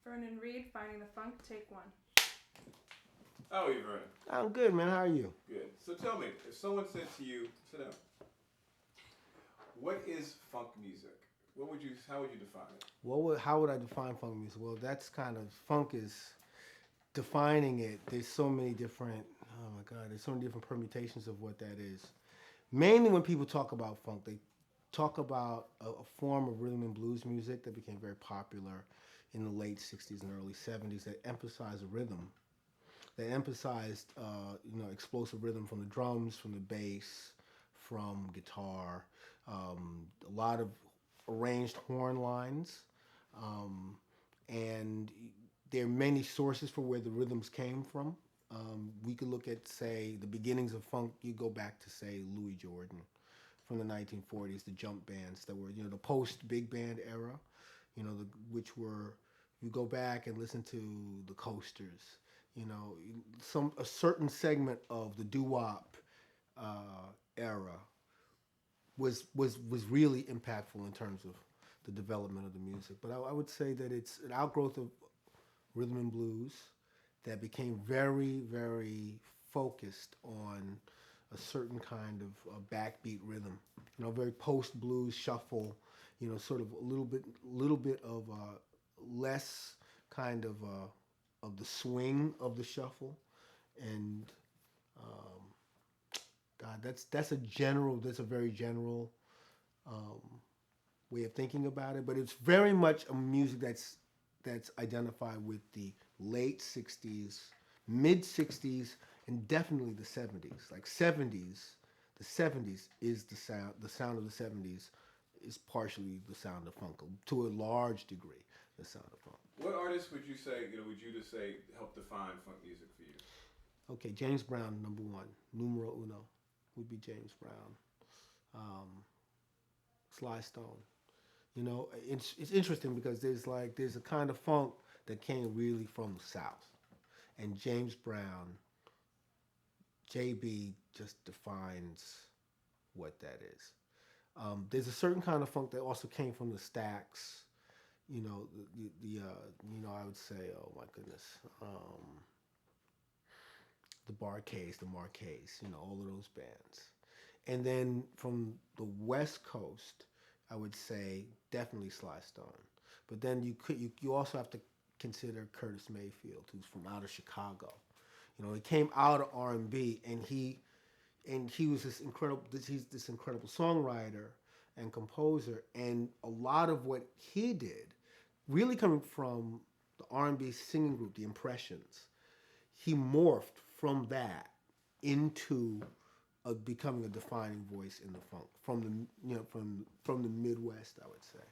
Vernon Reid, Finding the Funk, take one. How are you, Vernon? I'm good, man. How are you? Good. So tell me, if someone said to you, sit down, what is funk music? How would you define it? How would I define funk music? Well, that's kind of funk is defining it. There's so many different. Oh my God, there's so many different permutations of what that is. Mainly, when people talk about funk, they talk about a form of rhythm and blues music that became very popular in the late '60s and early '70s that emphasized rhythm, that emphasized explosive rhythm from the drums, from the bass, from guitar, a lot of arranged horn lines, um, and there are many sources for where the rhythms came from. We could look at, say, the beginnings of funk. You go back to, say, Louis Jordan from the 1940s, the jump bands that were, the post big band era, which were, you go back and listen to the Coasters, a certain segment of the doo-wop era was really impactful in terms of the development of the music. But I would say that it's an outgrowth of rhythm and blues that became very, very focused on a certain kind of backbeat rhythm. Very post blues shuffle. Sort of little bit of less kind of the swing of the shuffle, and um, God, that's a very general um, way of thinking about it. But it's very much a music that's identified with the late '60s, mid '60s, and definitely the '70s. Like '70s, the '70s is the sound. The sound of the '70s is partially the sound of funk, to a large degree, the sound of funk. What artists would you say, would you just say help define funk music for you? Okay, James Brown, number one, numero uno, would be James Brown. Um, Sly Stone. It's interesting because there's a kind of funk that came really from the South, and James Brown, JB, just defines what that is. There's a certain kind of funk that also came from the Stax. I would say, oh my goodness, the Marqués, all of those bands. And then from the West Coast, I would say definitely Sly Stone. But then you also have to consider Curtis Mayfield, who's from out of Chicago. He came out of R&B, and he was he's this incredible songwriter and composer, and a lot of what he did, really coming from the R&B singing group, the Impressions, he morphed from that into becoming a defining voice in the funk from the from the Midwest, I would say.